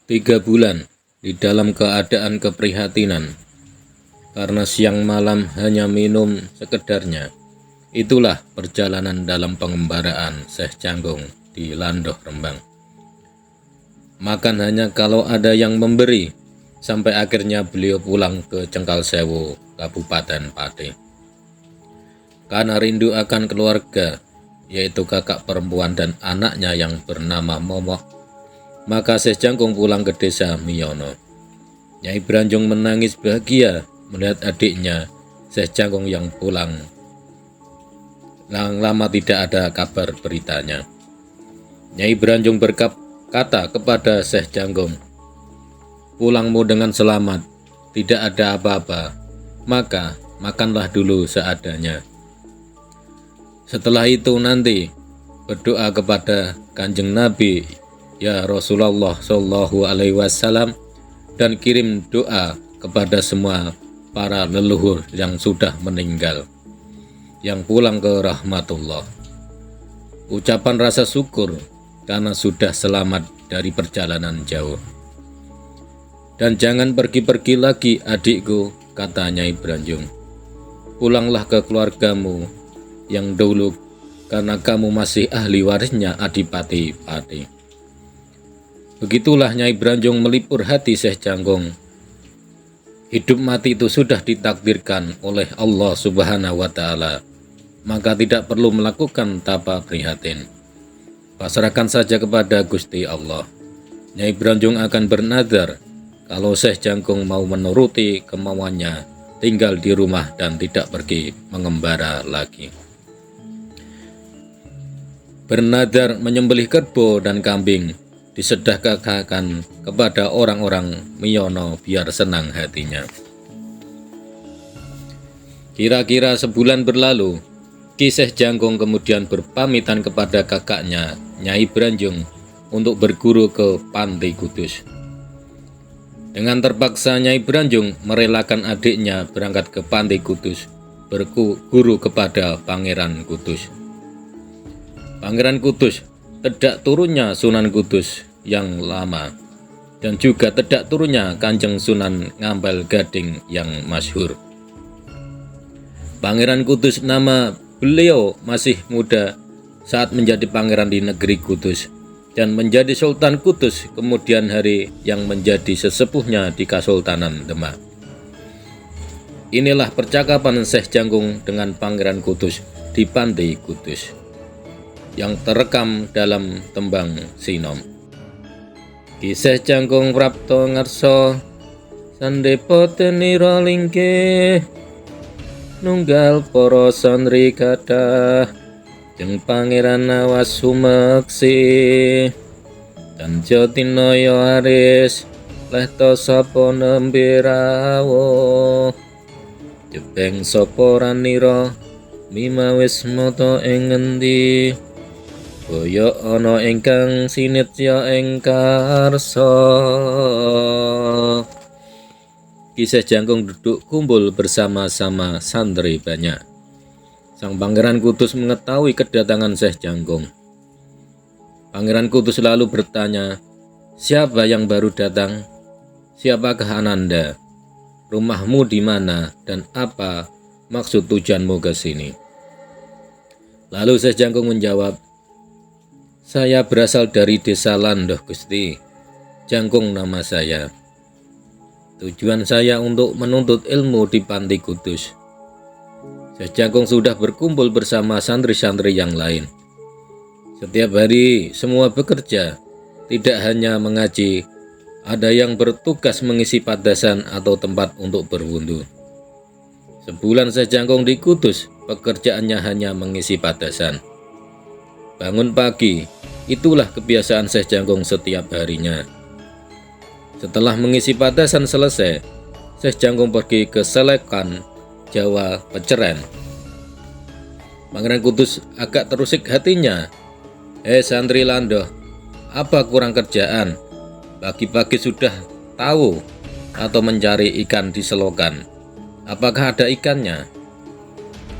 3 bulan di dalam keadaan keprihatinan, karena siang malam hanya minum sekedarnya. Itulah perjalanan dalam pengembaraan Syekh Canggung di Landoh Rembang. Makan hanya kalau ada yang memberi, sampai akhirnya beliau pulang ke Cengkalsewu, Kabupaten Pati. Karena rindu akan keluarga, yaitu kakak perempuan dan anaknya yang bernama Momoh, maka Syekh Canggung pulang ke desa Miyono. Nyai Branjung menangis bahagia melihat adiknya Syekh Canggung yang pulang. Lama tidak ada kabar beritanya. Nyai Branjung berkata kepada Syekh Canggung, "Pulangmu dengan selamat, tidak ada apa-apa, maka makanlah dulu seadanya. Setelah itu nanti berdoa kepada Kanjeng Nabi, ya Rasulullah Shallallahu Alaihi Wasallam, dan kirim doa kepada semua para leluhur yang sudah meninggal, yang pulang ke rahmatullah. Ucapan rasa syukur karena sudah selamat dari perjalanan jauh. Dan jangan pergi-pergi lagi adikku," kata Nyai Branjung. "Pulanglah ke keluargamu yang dulu, karena kamu masih ahli warisnya Adipati Pati." Begitulah Nyai Branjung melipur hati Syekh Canggung. Hidup mati itu sudah ditakdirkan oleh Allah Subhanahu wa Ta'ala, maka tidak perlu melakukan tapa prihatin. Pasrahkan saja kepada Gusti Allah. Nyai Branjung akan bernadar kalau Syekh Canggung mau menuruti kemauannya, tinggal di rumah dan tidak pergi mengembara lagi. Bernadar menyembelih kerbau dan kambing, disedekahkan kepada orang-orang Miyono biar senang hatinya. Kira-kira sebulan berlalu, Ki Syekh Canggung kemudian berpamitan kepada kakaknya Nyai Branjung untuk berguru ke Pantai Kudus. Dengan terpaksa Nyai Branjung merelakan adiknya berangkat ke Pantai Kudus berguru kepada Pangeran Kudus. Pangeran Kudus tidak turunnya Sunan Kudus yang lama, dan juga tidak turunnya Kanjeng Sunan Ngambal Gading yang masyhur. Pangeran Kudus nama beliau masih muda saat menjadi pangeran di negeri Kudus dan menjadi Sultan Kudus kemudian hari yang menjadi sesepuhnya di Kasultanan Demak. Inilah percakapan Syekh Canggung dengan Pangeran Kudus di Pantai Kudus yang terekam dalam tembang Sinom. Ki Syekh Canggung prapto ngarsa sandepa tenira lingkih, nunggal para santri kathah jeng Pangeran awas sumeksi, dan Jatinaya aris lehto sapa nembe rawuh, jebeng sapa ranira mimawis mata ing ngendi, boyo ana ingkang sinitya ing karsa. Ki Syekh Canggung duduk kumpul bersama-sama santri banyak. Sang Pangeran Kudus mengetahui kedatangan Syekh Canggung. Pangeran Kudus lalu bertanya, "Siapa yang baru datang? Siapakah Ananda? Rumahmu di mana dan apa maksud tujuanmu ke sini?" Lalu Syekh Canggung menjawab, "Saya berasal dari desa Landoh, Gusti. Canggung nama saya. Tujuan saya untuk menuntut ilmu di Pantai Kudus." Syekh Canggung sudah berkumpul bersama santri-santri yang lain. Setiap hari semua bekerja, tidak hanya mengaji, ada yang bertugas mengisi padasan atau tempat untuk berwudu. Sebulan Syekh Canggung di Kudus, pekerjaannya hanya mengisi padasan. Bangun pagi, itulah kebiasaan Syekh Canggung setiap harinya. Setelah mengisi padasan selesai, Syekh Canggung pergi ke Selekan, Jawa Peceren. Pangeran Kudus agak terusik hatinya. Santri Landoh, apa kurang kerjaan? Pagi-pagi sudah tahu atau mencari ikan di selokan. Apakah ada ikannya?"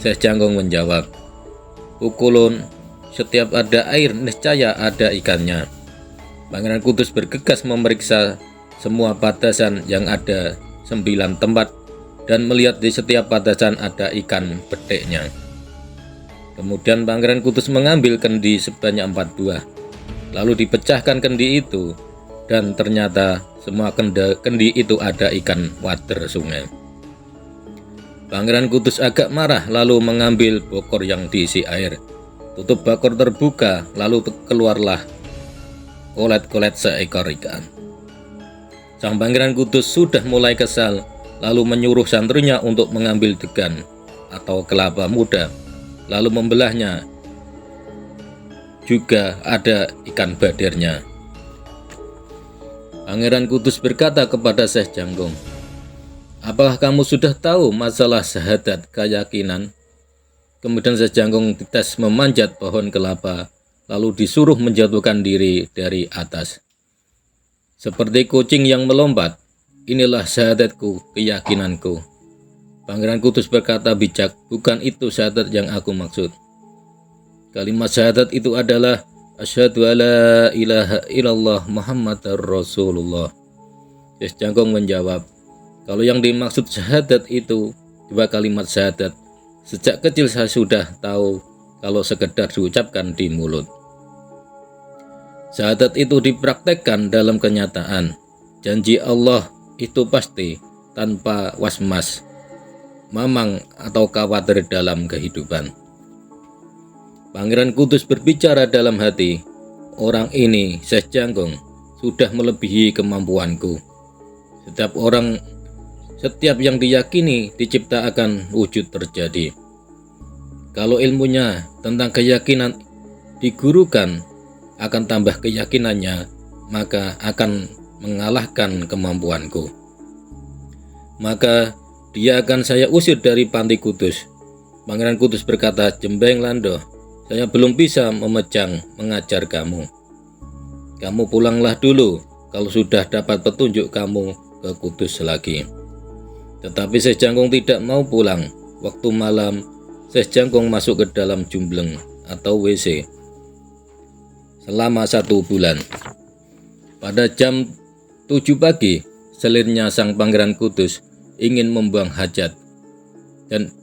Syekh Canggung menjawab, "Ukulun, setiap ada air niscaya ada ikannya. Pangeran Kudus bergegas memeriksa semua batasan yang ada 9 tempat dan melihat di setiap batasan ada ikan beteknya. Kemudian Pangeran Kudus mengambil kendi sebanyak 4 buah, lalu dipecahkan kendi itu, dan ternyata semua kendi itu ada ikan wader sungai. Pangeran Kudus agak marah lalu mengambil bokor yang diisi air. Tutup bokor terbuka, lalu keluarlah kolet-kolet seekor ikan. Sang Pangeran Kudus sudah mulai kesal, lalu menyuruh santrinya untuk mengambil degan atau kelapa muda, lalu membelahnya. Juga ada ikan badernya. Pangeran Kudus berkata kepada Syekh Jangkung, "Apakah kamu sudah tahu masalah syahadat keyakinan?" Kemudian Syekh Jangkung dites memanjat pohon kelapa, lalu disuruh menjatuhkan diri dari atas. Seperti kucing yang melompat, inilah syahadatku, keyakinanku. Pangeran Kudus berkata bijak, bukan itu syahadat yang aku maksud. Kalimat syahadat itu adalah asyhadu alla ilaha illallah Muhammadar Rasulullah. Syekh Jangkung menjawab, kalau yang dimaksud syahadat itu 2 kalimat syahadat. Sejak kecil saya sudah tahu kalau sekedar diucapkan di mulut. Syahadat itu dipraktekkan dalam kenyataan. Janji Allah itu pasti, tanpa wasmas, mamang atau khawatir dalam kehidupan. Pangeran Kudus berbicara dalam hati, orang ini, Syekh Jangkung, sudah melebihi kemampuanku. Setiap yang diyakini dicipta akan wujud terjadi. Kalau ilmunya tentang keyakinan digurukan, akan tambah keyakinannya, maka akan mengalahkan kemampuanku. Maka dia akan saya usir dari Panti Kudus. Pangeran Kudus berkata, "Jembeng Lando, saya belum bisa mengajar kamu. Kamu pulanglah dulu, kalau sudah dapat petunjuk kamu ke Kudus lagi." Tetapi Syekh Jangkung tidak mau pulang. Waktu malam, Syekh Jangkung masuk ke dalam jumbleng atau WC selama 1 bulan. Pada jam 7 pagi, selirnya sang Pangeran Kudus ingin membuang hajat. Dan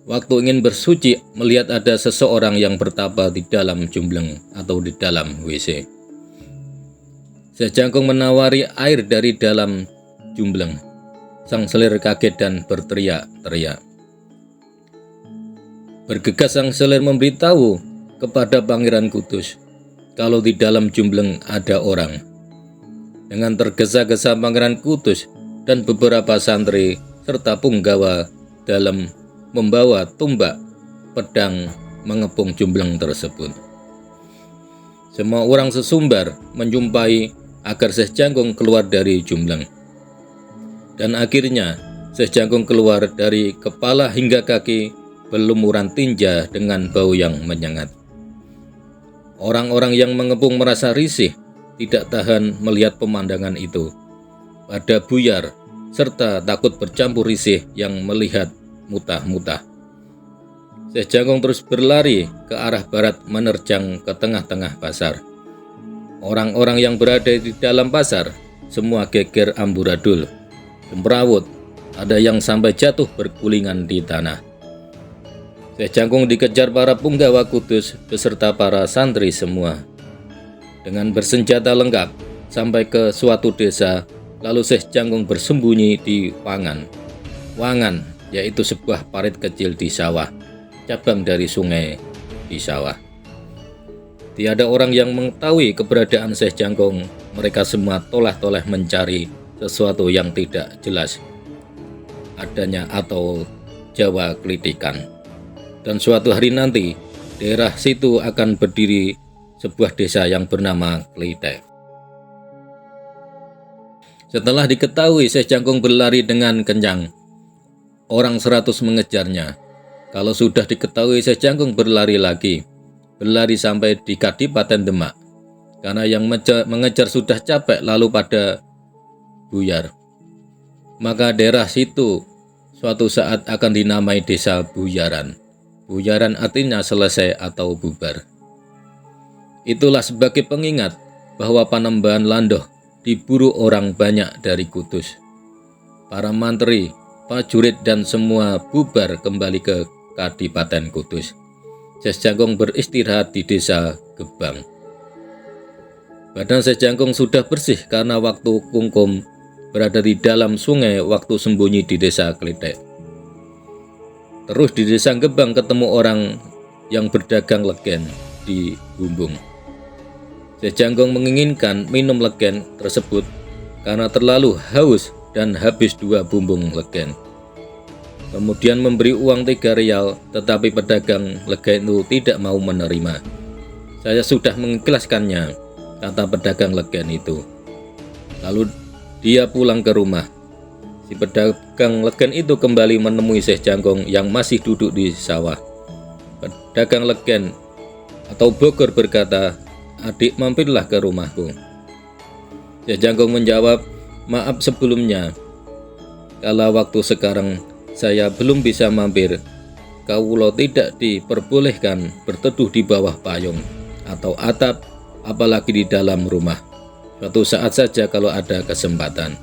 waktu ingin bersuci, melihat ada seseorang yang bertapa di dalam jumbleng atau di dalam WC. Syekh Jangkung menawari air dari dalam jumbleng. Sang selir kaget dan berteriak-teriak. Bergegas sang selir memberitahu kepada Pangeran Kudus kalau di dalam jumbleng ada orang. Dengan tergesa-gesa Pangeran Kudus dan beberapa santri serta punggawa dalam membawa tumbak, pedang mengepung jumbleng tersebut. Semua orang sesumbar menyumpahi agar Syekh Jangkung keluar dari jumbleng. Dan akhirnya Syekh Jangkung keluar dari kepala hingga kaki berlumuran tinja dengan bau yang menyengat. Orang-orang yang mengepung merasa risih, tidak tahan melihat pemandangan itu. Pada buyar serta takut bercampur risih yang melihat mutah-mutah. Syekh Jangkung terus berlari ke arah barat menerjang ke tengah-tengah pasar. Orang-orang yang berada di dalam pasar semua geger amburadul, semrawut, ada yang sampai jatuh bergulingan di tanah. Syekh Jangkung dikejar para punggawa Kudus beserta para santri semua. Dengan bersenjata lengkap sampai ke suatu desa, lalu Syekh Jangkung bersembunyi di Wangan. Wangan yaitu sebuah parit kecil di sawah, cabang dari sungai di sawah. Tiada orang yang mengetahui keberadaan Syekh Jangkung. Mereka semua tolah-tolah mencari sesuatu yang tidak jelas adanya atau Jawa Klitikan. Dan suatu hari nanti, daerah situ akan berdiri sebuah desa yang bernama Klitek. Setelah diketahui Syekh Jangkung berlari dengan kencang, orang 100 mengejarnya. Kalau sudah diketahui Syekh Jangkung berlari lagi, berlari sampai di Kadipaten Demak, karena yang mengejar sudah capek lalu pada buyar. Maka daerah situ suatu saat akan dinamai desa Buyaran. Buyaran artinya selesai atau bubar. Itulah sebagai pengingat bahwa Panembahan Landoh diburu orang banyak dari Kudus. Para mantri, prajurit dan semua bubar kembali ke Kadipaten Kudus. Syekh Jangkung beristirahat di desa Gebang. Badan Syekh Jangkung sudah bersih karena waktu kungkum berada di dalam sungai waktu sembunyi di desa Kletek. Terus di desa Gebang ketemu orang yang berdagang legen di Bumbung. Syekh Jangkung menginginkan minum legen tersebut karena terlalu haus dan habis 2 bumbung legen. Kemudian memberi uang 3 rial, tetapi pedagang legen itu tidak mau menerima. Saya sudah mengikhlaskannya, kata pedagang legen itu. Lalu dia pulang ke rumah. Si pedagang legen itu kembali menemui Syekh Jangkung yang masih duduk di sawah. Pedagang legen atau Bogor berkata, "Adik, mampirlah ke rumahku." Syekh Jangkung menjawab, "Maaf sebelumnya, kalau waktu sekarang saya belum bisa mampir. Kawula tidak diperbolehkan berteduh di bawah payung atau atap, apalagi di dalam rumah. Suatu saat saja kalau ada kesempatan.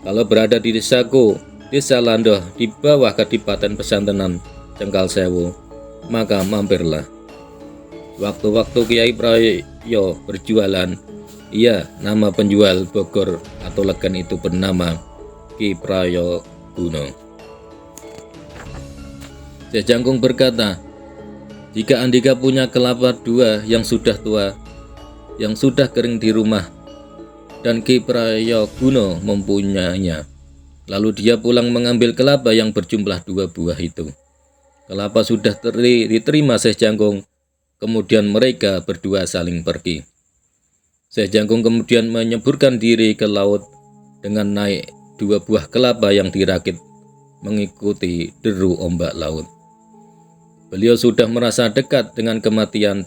Kalau berada di desaku, desa Landoh di bawah Kadipaten Pesantrenan Cengkal Sewu, maka mampirlah." Waktu-waktu Kiai Prayo berjualan, iya, nama penjual Bogor atau legen itu bernama Ki Prayo Guno. Syekh Jangkung berkata, "Jika Andika punya kelapa 2 yang sudah tua, yang sudah kering di rumah, dan Ki Prayo Guno mempunyainya, lalu dia pulang mengambil kelapa yang berjumlah 2 buah itu. Kelapa sudah diterima Syekh Jangkung, kemudian mereka berdua saling pergi. Syekh Jangkung kemudian menyeburkan diri ke laut dengan naik 2 buah kelapa yang dirakit mengikuti deru ombak laut. Beliau sudah merasa dekat dengan kematian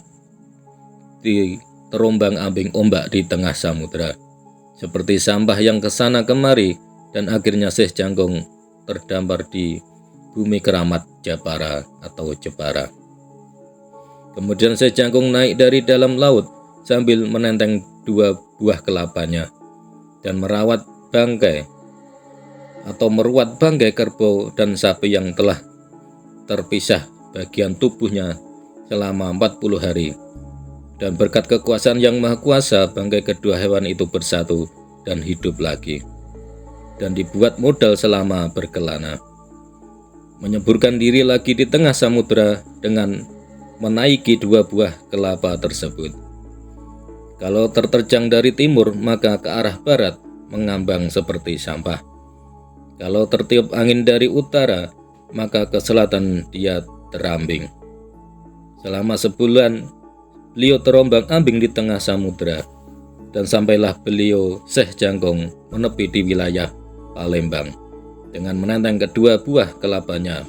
di terombang-ambing ombak di tengah samudera, seperti sampah yang kesana kemari, dan akhirnya Syekh Jangkung terdampar di bumi keramat Japara atau Jepara. Kemudian Syekh Jangkung naik dari dalam laut sambil menenteng 2 buah kelapanya dan meruat bangkai kerbau dan sapi yang telah terpisah bagian tubuhnya selama 40 hari. Dan berkat kekuasaan yang maha kuasa, bangkai kedua hewan itu bersatu dan hidup lagi, dan dibuat modal selama berkelana. Menyeburkan diri lagi di tengah samudera dengan menaiki 2 buah kelapa tersebut. Kalau terterjang dari timur, maka ke arah barat mengambang seperti sampah. Kalau tertiup angin dari utara, maka ke selatan dia terambing. Selama sebulan, beliau terombang-ambing di tengah samudera, dan sampailah beliau Syekh Jangkung menepi di wilayah Palembang dengan menenteng kedua buah kelapanya.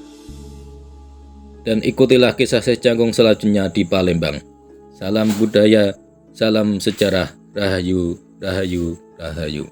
Dan ikutilah kisah Syekh Jangkung selanjutnya di Palembang. Salam budaya, salam sejarah, rahayu, rahayu, rahayu.